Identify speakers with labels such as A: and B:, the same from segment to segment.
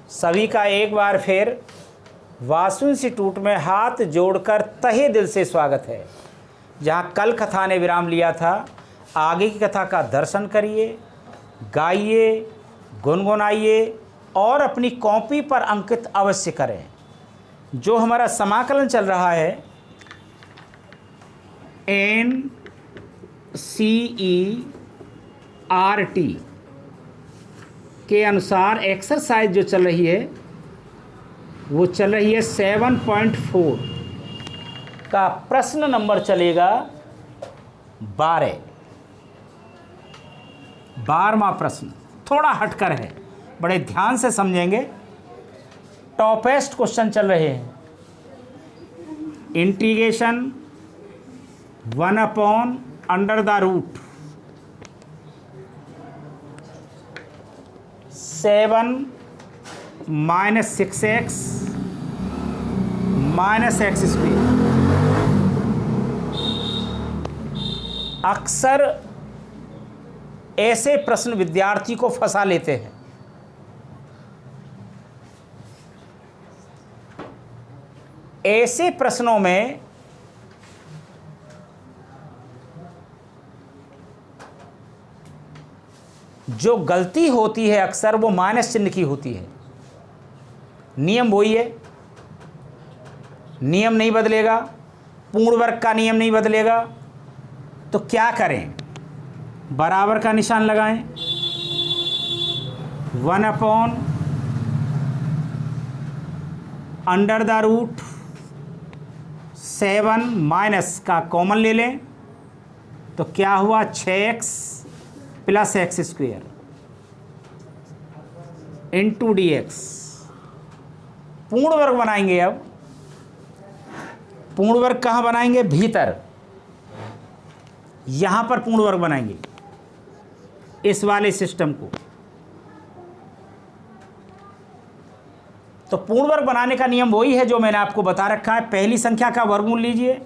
A: सभी का एक बार फिर वासु इंस्टीट्यूट में हाथ जोड़कर तहे दिल से स्वागत है। जहाँ कल कथा ने विराम लिया था, आगे की कथा का दर्शन करिए, गाइए, गुनगुनाइए और अपनी कॉपी पर अंकित अवश्य करें। जो हमारा समाकलन चल रहा है NCERT के अनुसार एक्सरसाइज जो चल रही है वो चल रही है 7.4 का प्रश्न नंबर चलेगा 12वां प्रश्न। थोड़ा हटकर है, बड़े ध्यान से समझेंगे। टॉपेस्ट क्वेश्चन चल रहे हैं। Integration 1/√7 - 6x - x²। अक्सर ऐसे प्रश्न विद्यार्थी को फंसा लेते हैं। ऐसे प्रश्नों में जो गलती होती है अक्सर वो माइनस चिन्ह की होती है। नियम वही है, नियम नहीं बदलेगा, पूर्ण वर्ग का नियम नहीं बदलेगा। तो क्या करें? बराबर का निशान लगाएं। 1/√7 माइनस का कॉमन ले लें तो क्या हुआ? 6x + x² into dx। पूर्ण वर्ग बनाएंगे। अब पूर्ण वर्ग कहाँ बनाएंगे? भीतर, यहां पर पूर्ण वर्ग बनाएंगे इस वाले सिस्टम को। तो पूर्ण वर्ग बनाने का नियम वही है जो मैंने आपको बता रखा है। पहली संख्या का वर्गमूल लीजिए,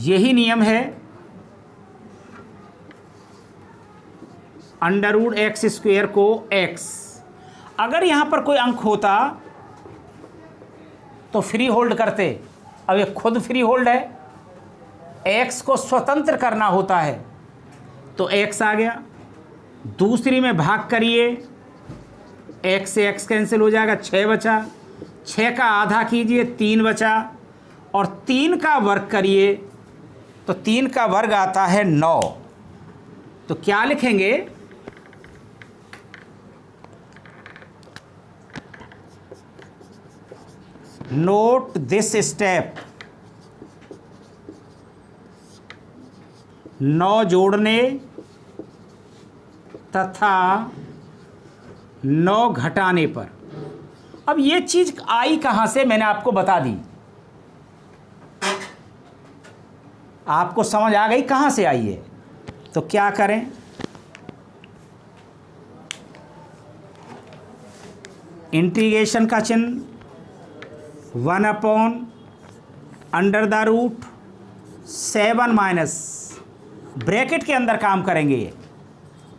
A: यही नियम है। √x² को x, अगर यहां पर कोई अंक होता तो फ्री होल्ड करते। अब ये खुद फ्री होल्ड है, x को स्वतंत्र करना होता है तो x आ गया। दूसरी में भाग करिए, x से x कैंसिल हो जाएगा, 6 बचा। 6 का आधा कीजिए, 3 बचा। और 3 का वर्ग करिए तो 3 का वर्ग आता है 9। तो क्या लिखेंगे? Note this step. 9 जोड़ने तथा 9 घटाने पर। अब ये चीज आई कहां से, मैंने आपको बता दी। आपको समझ आ गई कहां से आई है? तो क्या करें? इंटीग्रेशन का चिन्ह 1/√7 माइनस, ब्रैकेट के अंदर काम करेंगे,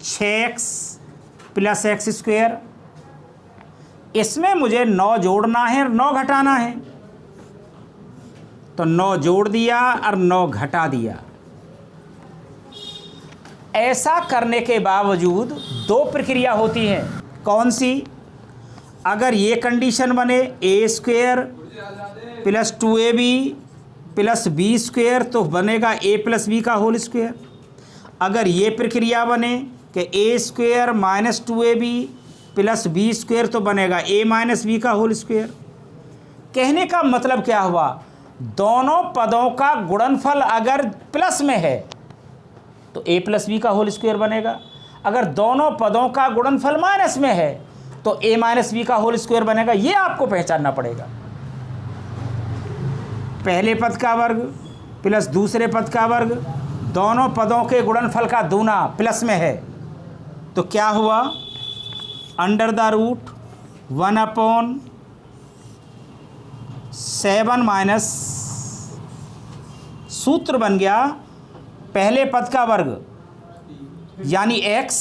A: 6x + x²। इसमें मुझे 9 जोड़ना है और 9 घटाना है, तो 9 जोड़ दिया और 9 घटा दिया। ऐसा करने के बावजूद 2 प्रक्रिया होती हैं। कौन सी? अगर ये कंडीशन बने a² + 2ab + b² तो बनेगा a + b का होल स्क्वायर। अगर ये प्रक्रिया बने कि a² - 2ab + b² तो बनेगा a - b का होल स्क्वायर। कहने का मतलब क्या हुआ? दोनों पदों का गुणनफल अगर प्लस में है तो a + b का होल स्क्वायर बनेगा। अगर दोनों पदों का गुणनफल माइनस में है तो a - b का होल स्क्वायर बनेगा। ये आपको पहचानना पड़ेगा। पहले पद का वर्ग प्लस दूसरे पद का वर्ग, दोनों पदों के गुणनफल का दूना प्लस में है तो क्या हुआ? √1/7 माइनस, सूत्र बन गया पहले पद का वर्ग यानी x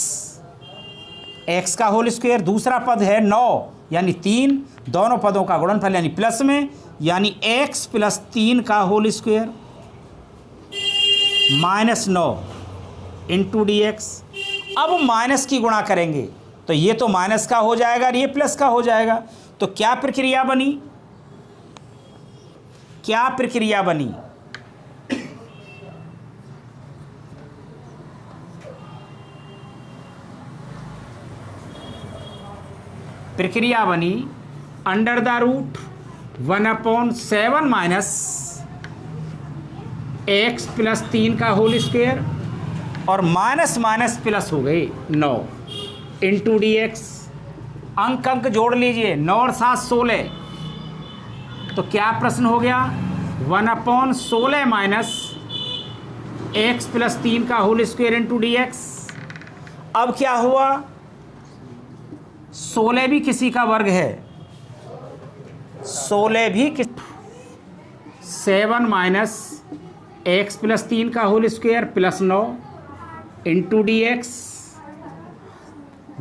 A: x का होल स्क्वायर, दूसरा पद है 9 यानी 3, दोनों पदों का गुणनफल यानी प्लस में, यानी x प्लस 3 का whole square minus 9 into D X. अब माइनस की गुणा करेंगे तो ये तो माइनस का हो जाएगा और ये प्लस का हो जाएगा। तो क्या प्रक्रिया बनी, क्या प्रक्रिया बनी? प्रक्रिया बनी under the root 1/7 minus x plus 3 का होल स्क्वायर और माइनस माइनस प्लस हो गए 9 इंटू डी एक्स। अंक जोड़ लीजिए, 9 और 7 16। तो क्या प्रश्न हो गया? 1/16 माइनस x प्लस 3 का whole square into D X. अब क्या हुआ? 16 भी किसी का वर्ग है, 16 भी 7 माइनस x प्लस 3 का whole square plus 9 into D X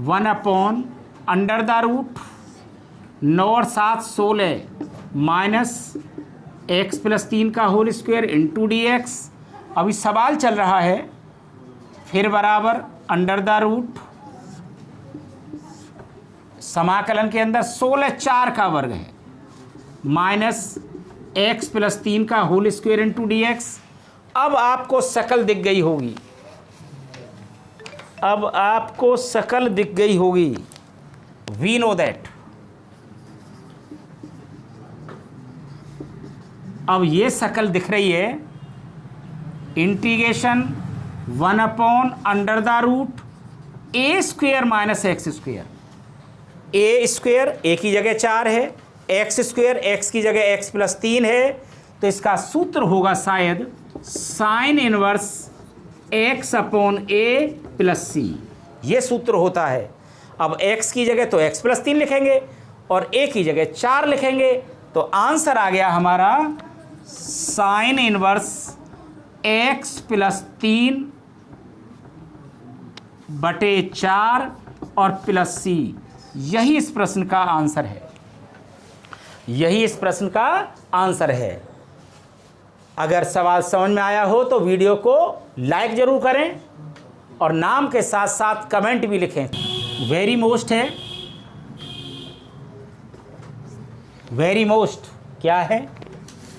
A: 1 under the root 9 और 7 16 माइनस x प्लस 3 का whole square into D X. अभी सवाल चल रहा है, फिर बराबर अंडर द रूट समाकलन के अंदर 16 4 का वर्ग है माइनस x प्लस 3 का whole square into D X. अब आपको शकल दिख गई होगी, अब आपको शकल दिख गई होगी। We know that. अब ये शकल दिख रही है, इंटीग्रेशन 1/अंडर the root a square minus X square. A square A की जगह 4 है, एक्स स्क्वायर एक्स की जगह x प्लस 3 है, तो इसका सूत्र होगा शायद sine inverse x upon a plus c। ये सूत्र होता है। अब x की जगह तो x प्लस 3 लिखेंगे और a की जगह 4 लिखेंगे, तो आंसर आ गया हमारा साइन इनवर्स x प्लस 3 बटे 4 और प्लस c। यही इस प्रश्न का आंसर है, यही इस प्रश्न का आंसर है। अगर सवाल समझ में आया हो तो वीडियो को लाइक जरूर करें और नाम के साथ साथ कमेंट भी लिखें। वेरी मोस्ट है, वेरी मोस्ट क्या है?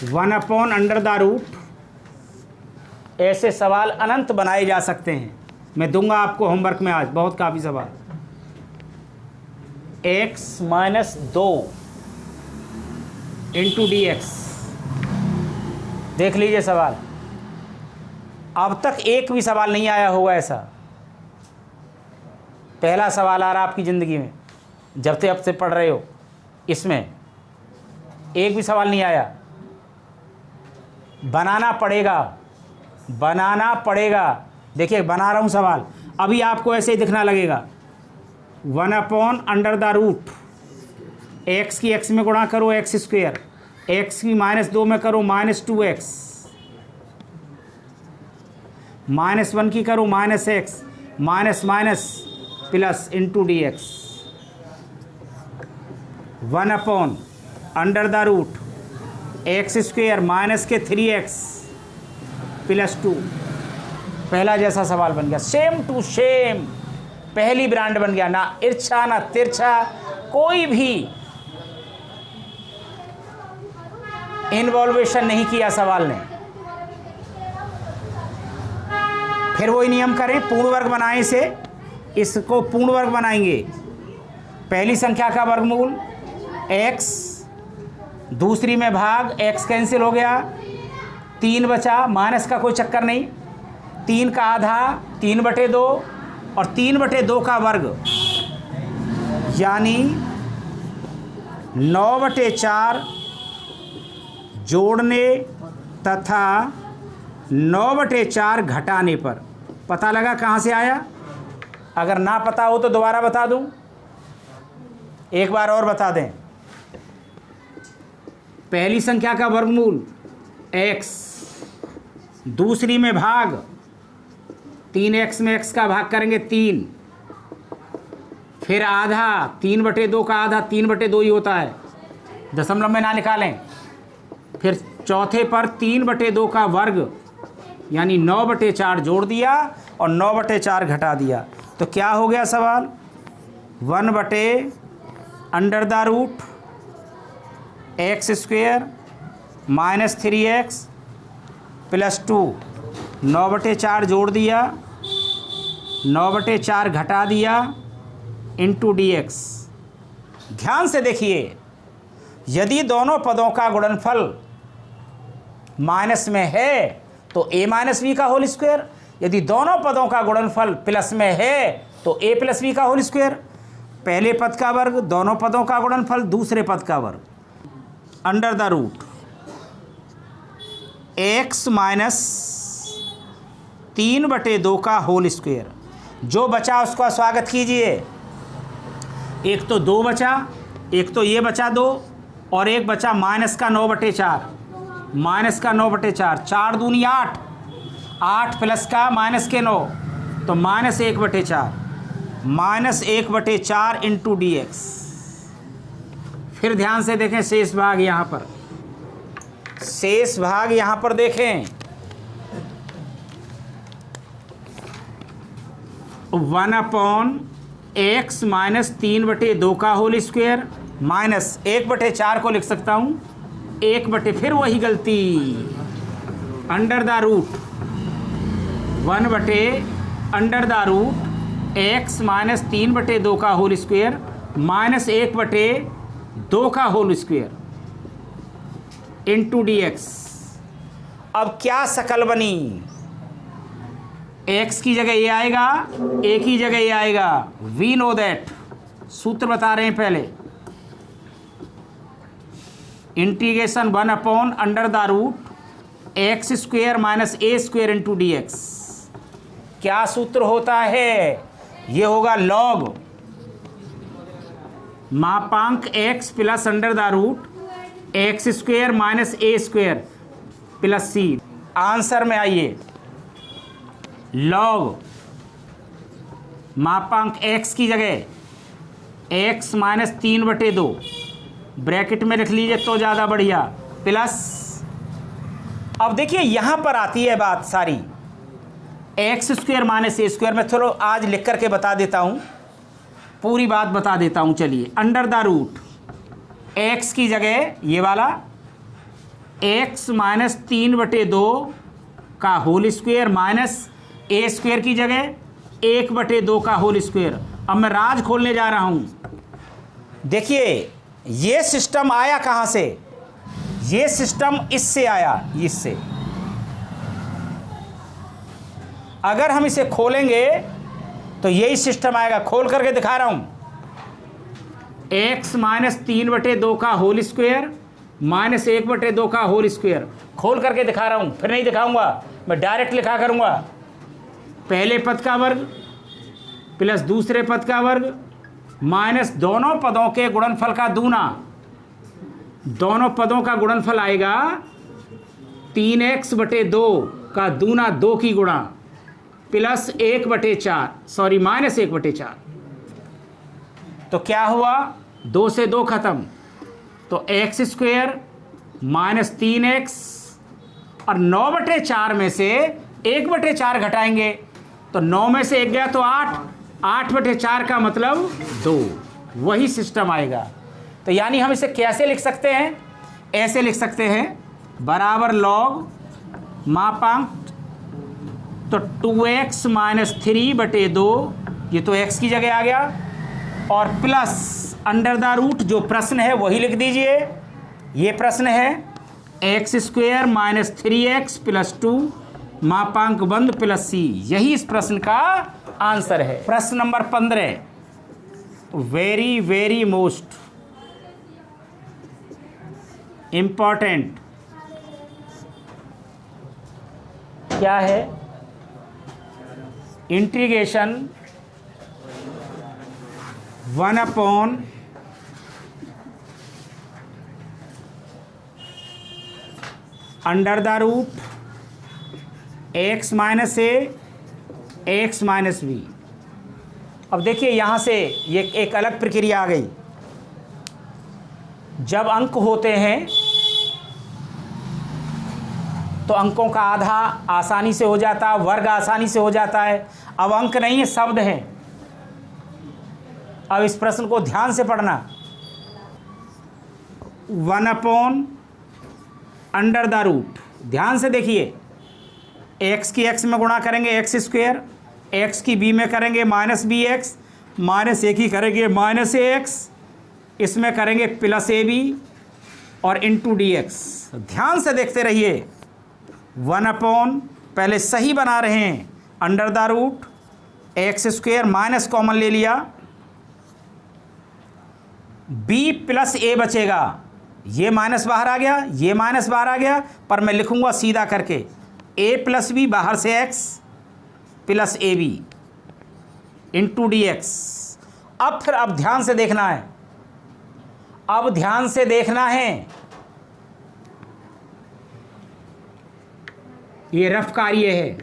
A: 1/अंडर द रूट। ऐसे सवाल अनंत बनाए जा सकते हैं, मैं दूंगा आपको होमवर्क में आज बहुत काफ़ी सवाल। x minus 2 into D x. देख लीजिए सवाल, अब तक एक भी सवाल नहीं आया होगा ऐसा। पहला सवाल आ रहा आपकी ज़िंदगी में, जब से अब से पढ़ रहे हो, इसमें एक भी सवाल नहीं आया। बनाना पड़ेगा, बनाना पड़ेगा। देखिए बना रहा हूँ सवाल, अभी आपको ऐसे ही दिखना लगेगा। 1/अंडर द रूट एक्स की एक्स में गुणा करो एक्स स्क्वायर, एक्स की -2 में करो -2x, -1 की करो -x, minus minus plus into D X. 1/अंडर the root X square minus के 3x प्लस 2। पहला जैसा सवाल बन गया, सेम टू सेम, पहली ब्रांड बन गया। ना इर्छा ना तिरछा, कोई भी इन्वॉल्वेशन नहीं किया सवाल ने। फिर वही नियम करें, पूर्ण वर्ग बनाएं इसे, इसको पूर्ण वर्ग बनाएंगे। पहली संख्या का वर्गमूल x, दूसरी में भाग, x कैंसिल हो गया, 3 बचा, माइनस का कोई चक्कर नहीं, 3 का आधा 3/2 और 3/2 का वर्ग यानी 9/4 जोड़ने तथा 9/4 घटाने पर। पता लगा कहाँ से आया? अगर ना पता हो तो दोबारा बता दूं, एक बार और बता दें। पहली संख्या का वर्गमूल x, दूसरी में भाग, 3x में x का भाग करेंगे 3, फिर आधा, 3/2 का आधा 3/2 ही होता है, दशमलव में ना निकालें। फिर चौथे पर 3/2 का वर्ग यानी 9/4 जोड़ दिया और 9/4 घटा दिया। तो क्या हो गया सवाल, 1/√(x² - 3x + 2) 9/4 जोड़ दिया, 9/4 घटा दिया इंटू dx। ध्यान से देखिए, यदि दोनों पदों का गुणनफल माइनस में है तो a - b का होल स्क्वायर, यदि दोनों पदों का गुणनफल प्लस में है तो a + b का होल स्क्वायर। पहले पद का वर्ग, दोनों पदों का गुणनफल, दूसरे पद का वर्ग, √(x - 3/2) का होल स्क्वायर। जो बचा उसका स्वागत कीजिए। एक तो 2 बचा, एक तो ये बचा 2 और एक बचा माइनस का 9/4, माइनस का 9/4, 4 दूनी 8, 8 प्लस का माइनस के 9 तो -1/4, -1/4 इंटू dx। फिर ध्यान से देखें शेष भाग यहाँ पर, शेष भाग यहाँ पर देखें, 1/(x - 3/2) का होल स्क्वायर माइनस 1/4 को लिख सकता हूँ 1/, फिर वही गलती, √(1/√(x - 3/2) का होल स्क्वायर माइनस 1/2 का होल स्क्वायर इंटू dx। अब क्या शकल बनी, x की जगह ये आएगा, a की जगह ये आएगा। वी नो दैट, सूत्र बता रहे हैं पहले, integration 1/√(x² - a² into dx। क्या सूत्र होता है, ये होगा लॉग मापांक x plus √(x² - a² plus c। Answer में आइए, लॉग मापांक x की जगह x - 3/2 ब्रैकेट में रख लीजिए तो ज़्यादा बढ़िया, प्लस, अब देखिए यहाँ पर आती है बात सारी, x² - a²। मैं थोड़ा आज लिख करके बता देता हूँ, पूरी बात बता देता हूँ। चलिए, √x की जगह ये वाला x - 3/2 का होल स्क्वायर माइनस a² की जगह 1/2 का होल स्क्वायर। अब मैं राज खोलने जा रहा हूँ। देखिए ये सिस्टम आया कहाँ से, ये सिस्टम इससे आया, इससे। अगर हम इसे खोलेंगे तो यही सिस्टम आएगा। खोल करके दिखा रहा हूँ, x - 3/2 का होल स्क्वायर माइनस 1/2 का होल स्क्वायर। खोल करके दिखा रहा हूँ, फिर नहीं दिखाऊंगा, मैं डायरेक्ट लिखा करूँगा। पहले पद का वर्ग प्लस दूसरे पद का वर्ग माइनस दोनों पदों के गुणनफल का दूना। दोनों पदों का गुणनफल आएगा 3x/2 का दूना 2 की गुणा प्लस 1/4, सॉरी माइनस 1/4। तो क्या हुआ, 2 से 2 खत्म, तो x² - 3x और 9/4 में से 1/4 घटाएंगे तो 9 में से 1 गया तो 8, 8/4 का मतलब 2, वही सिस्टम आएगा। तो यानी हम इसे कैसे लिख सकते हैं, ऐसे लिख सकते हैं, बराबर लॉग मापांक, तो 2x - 3/2, ये तो x की जगह आ गया, और प्लस √, जो प्रश्न है वही लिख दीजिए। ये प्रश्न है x² - 3x + 2 मापांक बंद प्लस c। यही इस प्रश्न का आंसर है। प्रश्न number 15, very very most important क्या है, integration 1/(x - a x - b अब देखिए यहाँ से ये एक अलग प्रक्रिया आ गई। जब अंक होते हैं तो अंकों का आधा आसानी से हो जाता है, वर्ग आसानी से हो जाता है। अब अंक नहीं है, शब्द है। अब इस प्रश्न को ध्यान से पढ़ना। 1/√, ध्यान से देखिए। x की x में गुणा करेंगे x², x की b में करेंगे -bx, -a की करेंगे -ax, इसमें करेंगे +ab और इंटू dx। ध्यान से देखते रहिए। 1/, पहले सही बना रहे हैं, √, x² माइनस कॉमन ले लिया, b + a बचेगा। ये माइनस बाहर आ गया, ये माइनस बाहर आ गया, पर मैं लिखूंगा सीधा करके a + b बाहर से x + ab इंटू dx। अब ध्यान से देखना है, अब ध्यान से देखना है। ये रफ कार्य है,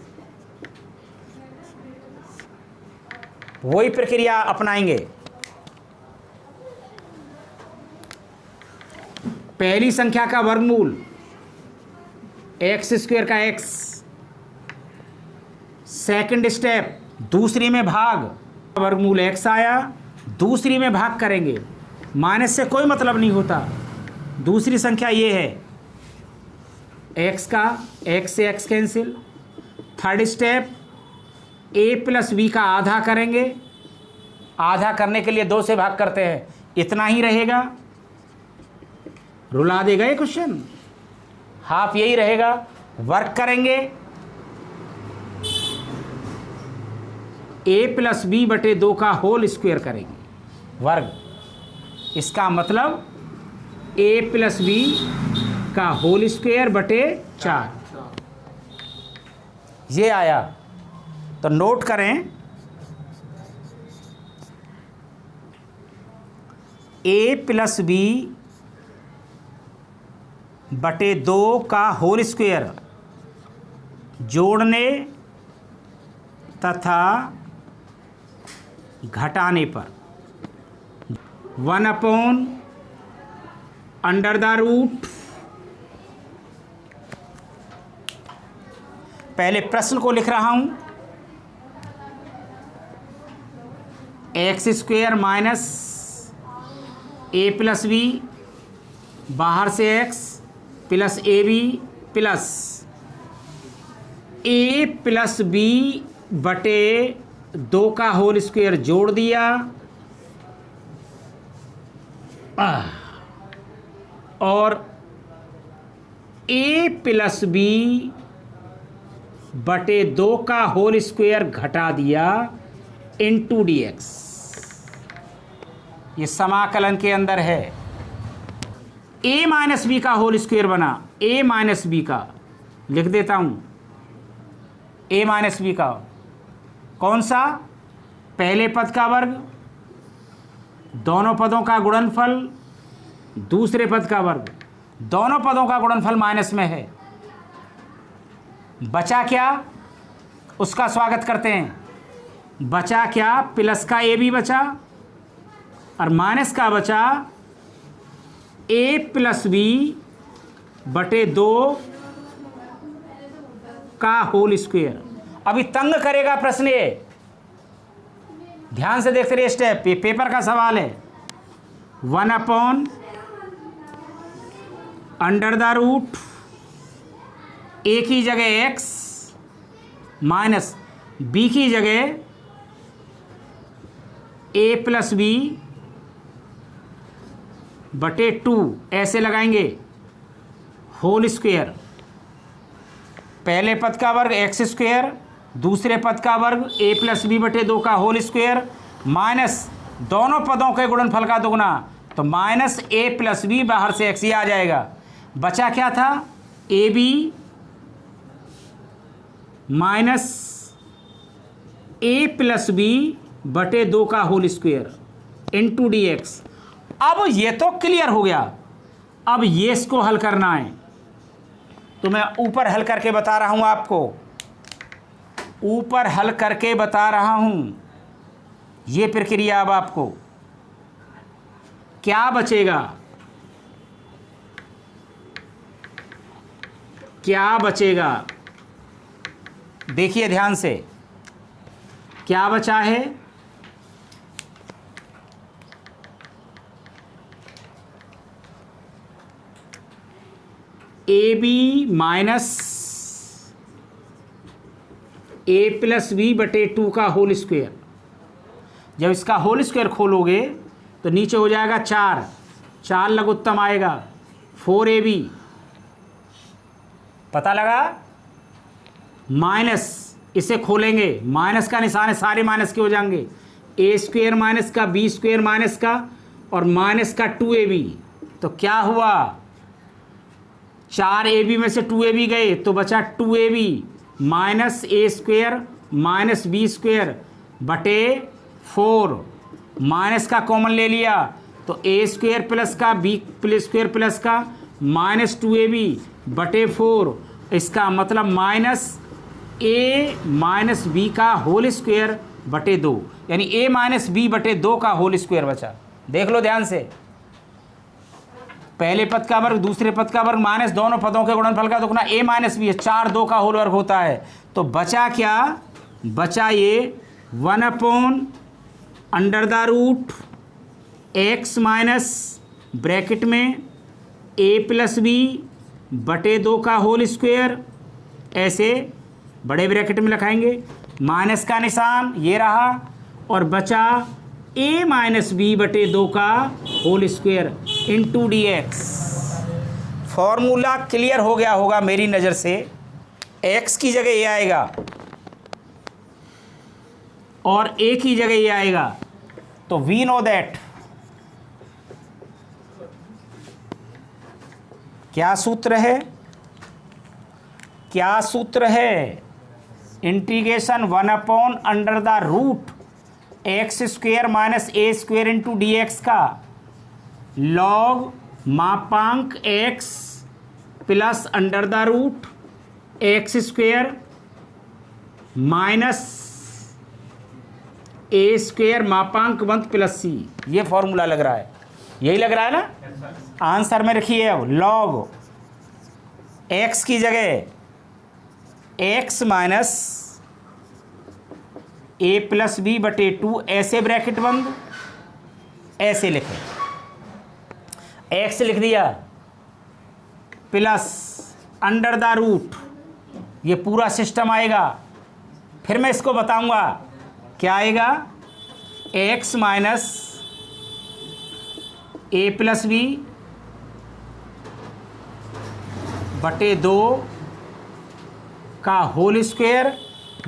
A: वही प्रक्रिया अपनाएंगे। पहली संख्या का वर्गमूल x² का x, सेकंड स्टेप दूसरी में भाग, वर्गमूल x आया, दूसरी में भाग करेंगे। माइनस से कोई मतलब नहीं होता। दूसरी संख्या ये है, x का x से x cancel. Third step a + b का आधा करेंगे। आधा करने के लिए 2 से भाग करते हैं, इतना ही रहेगा। रुला देगा ये क्वेश्चन, हाफ यही रहेगा। वर्क करेंगे, a + b/2 का होल स्क्वायर करेंगे, वर्ग। इसका मतलब a + b का होल स्क्वायर बटे 4। ये आया, तो नोट करें, a + b/2 का होल स्क्वायर जोड़ने तथा घटाने पर 1/√। पहले प्रश्न को लिख रहा हूं, x² माइनस a + b बाहर से x + ab plus a + b/2 का होल स्क्वायर जोड़ दिया, और a + b/2 का होल स्क्वायर घटा दिया इंटू dx। ये समाकलन के अंदर है। a - b का होल स्क्वायर बना, a - b का लिख देता हूं, a - b का कौन सा? पहले पद का वर्ग, दोनों पदों का गुणनफल, दूसरे पद का वर्ग, दोनों पदों का गुणनफल माइनस में है। बचा क्या? उसका स्वागत करते हैं। बचा क्या? प्लस का a भी बचा और माइनस का बचा a + b/2 का होल स्क्वायर। अभी तंग करेगा प्रश्न ये, ध्यान से देखते रहिए स्टेप, ये पेपर का सवाल है। 1/√, a की जगह x माइनस b की जगह a + b/2 ऐसे लगाएंगे, होल स्क्वायर। पहले पद का वर्ग x², दूसरे पद का वर्ग a + b/2 का होल स्क्वायर, माइनस दोनों पदों के गुणनफल का दुगना, तो माइनस a + b बाहर से x, ये आ जाएगा। बचा क्या था? ab माइनस a + b/2 का होल स्क्वायर इंटू dx। अब ये तो क्लियर हो गया, अब ये इसको हल करना है, तो मैं ऊपर हल करके बता रहा हूं आपको, ऊपर हल करके बता रहा हूं। ये प्रक्रिया अब आपको क्या बचेगा, क्या बचेगा, देखिए ध्यान से क्या बचा है। A B minus A plus B बटे 2 का होल स्क्वायर। जब इसका होल स्क्वायर खोलोगे तो नीचे हो जाएगा 4, 4 लघुत्तम आएगा 4ab, पता लगा। माइनस इसे खोलेंगे, माइनस का निशान है, सारे माइनस के हो जाएंगे, ए स्क्वायर माइनस का, बी स्क्वायर माइनस का और माइनस का 2ab। तो क्या हुआ, 4ab में से 2ab गए तो बचा 2ab minus A square minus B square बटे 4। माइनस का कॉमन ले लिया तो ए स्क्वायर प्लस का बी प्लस स्क्वायर प्लस का माइनस 2ab बटे 4। इसका मतलब माइनस ए माइनस बी का होल स्क्वायर बटे 2, यानी ए माइनस बी बटे 2 का होल स्क्वायर बचा। देख लो ध्यान से, पहले पद का वर्ग दूसरे पद का वर्ग माइनस दोनों पदों के गुणनफल का दुगना ए माइनस बी है, 4 2 का होल वर्ग होता है। तो बचा क्या, बचा ये 1/√x माइनस ब्रैकेट में ए प्लस बी बटे 2 का होल स्क्वायर, ऐसे बड़े ब्रैकेट में लिखाएंगे, माइनस का निशान ये रहा और बचा ए माइनस बी बटे 2 का whole square into D X. Formula clear हो गया होगा मेरी नज़र से। एक्स की जगह ये आएगा और ए की जगह ये आएगा, तो वी नो दैट क्या सूत्र है, क्या सूत्र है, integration 1/√x square minus A square into D X का लॉग मापांक x plus √x square minus A square मापांक 1 प्लस सी। ये फॉर्मूला लग रहा है, यही लग रहा है ना। आंसर में रखिए अब लॉग x की जगह x minus A plus B बटे 2, ऐसे ब्रैकेट बंद, ऐसे लिखें, x लिख दिया प्लस √, ये पूरा सिस्टम आएगा। फिर मैं इसको बताऊंगा क्या आएगा, x minus A plus B बटे 2 का होल स्क्वायर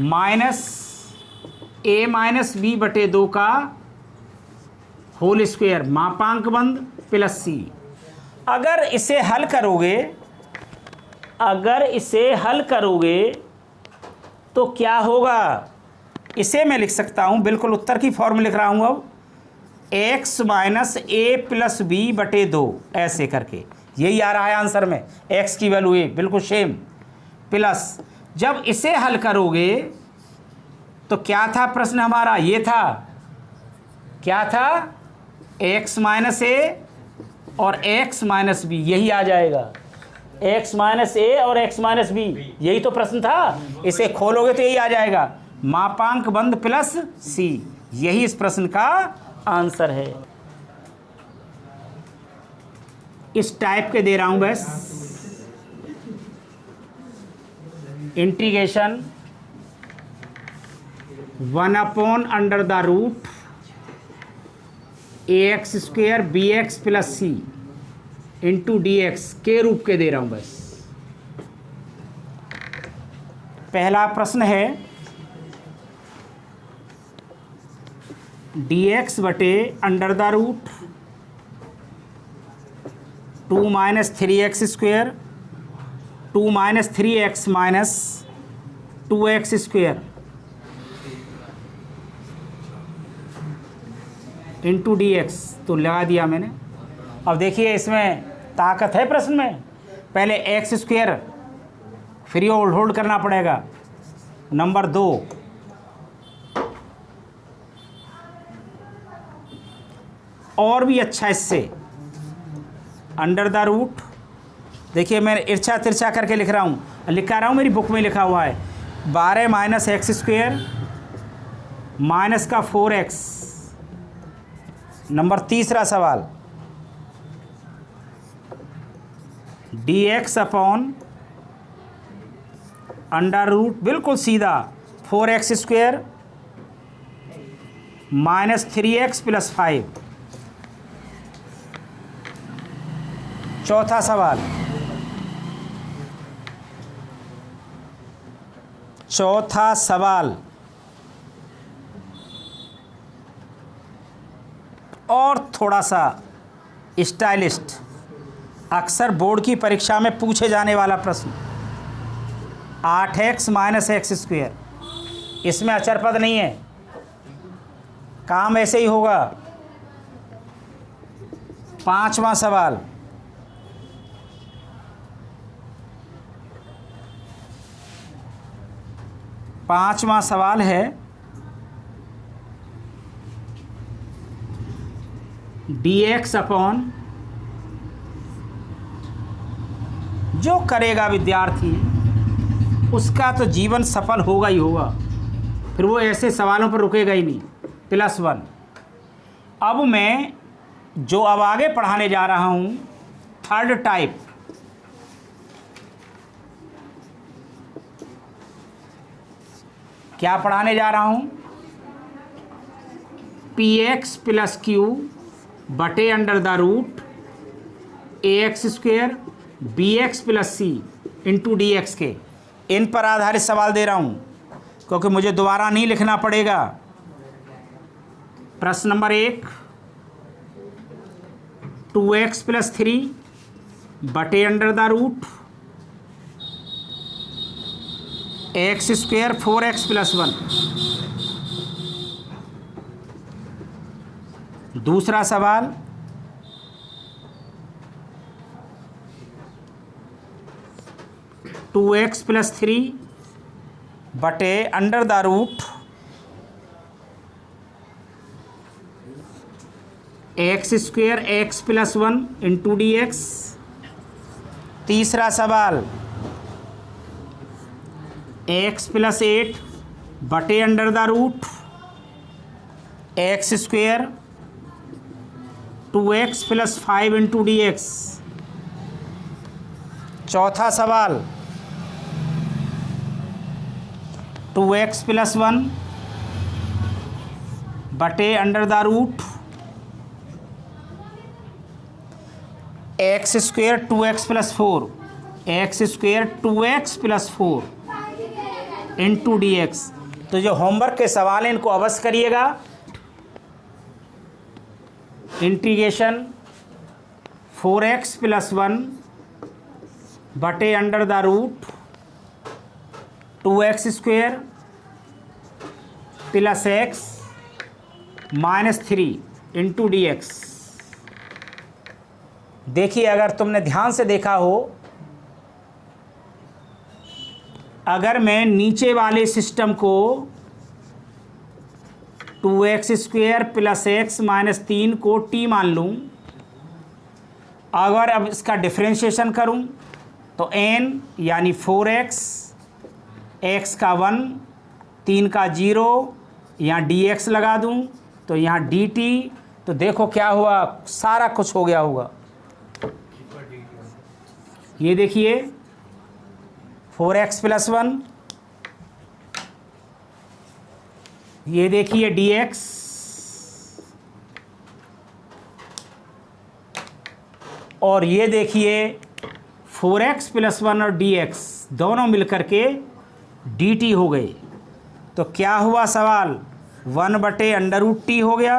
A: माइनस ए माइनस बी बटे 2 का होल स्क्वायर मापांक बंद प्लस सी। अगर इसे हल करोगे, अगर इसे हल करोगे तो क्या होगा, इसे मैं लिख सकता हूं, बिल्कुल उत्तर की फॉर्म लिख रहा हूं अब, x minus A plus B बटे 2, ऐसे करके यही आ रहा है आंसर में, x की वैल्यू ए बिल्कुल सेम, प्लस जब इसे हल करोगे तो क्या था प्रश्न हमारा, ये था, क्या था, x माइनस ए और x माइनस बी, यही आ जाएगा, x माइनस ए और x माइनस बी, यही तो प्रश्न था। इसे खोलोगे तो यही आ जाएगा, मापांक बंद प्लस सी, यही इस प्रश्न का आंसर है। इस टाइप के दे रहा हूं बस, integration 1/√ax square B X plus C into D X के रूप के दे रहा हूं बस। पहला प्रश्न है डी एक्स बटे √2 minus 3x square 2 minus 3x minus 2x square into D X, तो लगा दिया मैंने। अब देखिए इसमें ताकत है प्रश्न में, पहले एक्स स्क्वायर फ्री होल्ड करना पड़ेगा, नंबर 2 और भी अच्छा इससे, अंडर द रूट, देखिए मैं इर्छा तिरछा करके लिख रहा हूँ, लिखा रहा हूँ, मेरी बुक में लिखा हुआ है 12 माइनस एक्स स्क्वेयर माइनस का 4x। नंबर तीसरा सवाल, dx अपॉन अंडर रूट, बिल्कुल सीधा, 4x square minus 3x plus 5। चौथा सवाल, चौथा सवाल और थोड़ा सा स्टाइलिस्ट, अक्सर बोर्ड की परीक्षा में पूछे जाने वाला प्रश्न, 8x माइनस एक्स स्क्वेयर, इसमें अचर पद नहीं है, काम ऐसे ही होगा। पांचवा सवाल, पांचवा सवाल है dx अपॉन, जो करेगा विद्यार्थी उसका तो जीवन सफल होगा ही होगा, फिर वो ऐसे सवालों पर रुकेगा ही नहीं, +1। अब मैं जो अब आगे पढ़ाने जा रहा हूँ, थर्ड टाइप, क्या पढ़ाने जा रहा हूँ, px प्लस क्यू बटे under the root ax square bx plus C into D X के, इन पर आधारित सवाल दे रहा हूँ क्योंकि मुझे दोबारा नहीं लिखना पड़ेगा। प्रश्न नंबर 1, 2x प्लस 3 बटे under the root X square 4x plus 1। दूसरा सवाल, टू एक्स प्लस 3 बटे under the root X square X plus 1 into D X. तीसरा सवाल, एक्स प्लस 8 बटे under the root X square 2x plus 5 into D X. चौथा सवाल, 2x plus 1 बटे under the root X square 2x plus 4 X square 2x plus 4 into D X. तो जो homework के सवाल हैं इनको अवश्य करिएगा। इंटीग्रेशन 4x प्लस 1 बटे under the root 2x square plus x minus 3 into D X. देखिए, अगर तुमने ध्यान से देखा हो, अगर मैं नीचे वाले सिस्टम को 2x square plus x minus 3 को t मान लूँ, अगर अब इसका डिफ्रेंशिएशन करूँ तो n यानी 4x, x का 1, 3 का 0, यहाँ dx लगा दूँ तो यहाँ dt, तो देखो क्या हुआ, सारा कुछ हो गया होगा। ये देखिए 4x प्लस 1, ये देखिए dx, और ये देखिए 4x प्लस 1 और dx दोनों मिलकर के dt हो गए। तो क्या हुआ सवाल, 1 बटे अंडर रूट टी हो गया,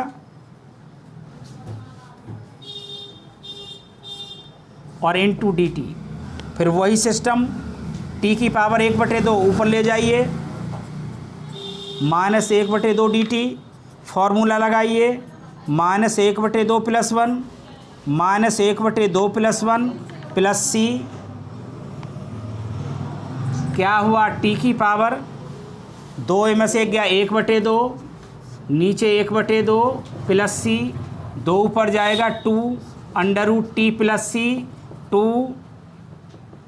A: और इंटू डी टी। फिर वही सिस्टम, t की पावर 1/2 ऊपर ले जाइए, माइनस 1/2 डी टी, फॉर्मूला लगाइए, minus 1/2 plus 1 minus 1/2 plus 1 plus c. क्या हुआ, t की पावर 2 में से गया 1/2, नीचे 1/2 प्लस सी 2 ऊपर जाएगा 2 अंडर रूट टी प्लस सी, 2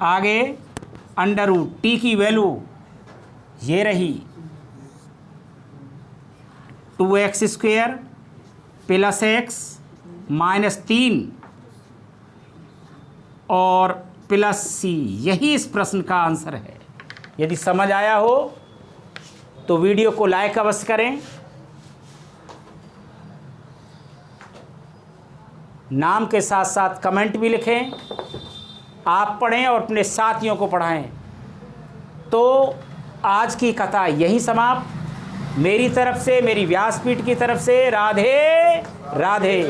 A: आगे अंडर रूट टी की वैल्यू ये रही 2x² प्लस x माइनस 3 और प्लस सी। यही इस प्रश्न का आंसर है। यदि समझ आया हो तो वीडियो को लाइक अवश्य करें, नाम के साथ साथ कमेंट भी लिखें, आप पढ़ें और अपने साथियों को पढ़ाएं। तो आज की कथा यही समाप्त। मेरी तरफ से, मेरी व्यासपीठ की तरफ से राधे राधे।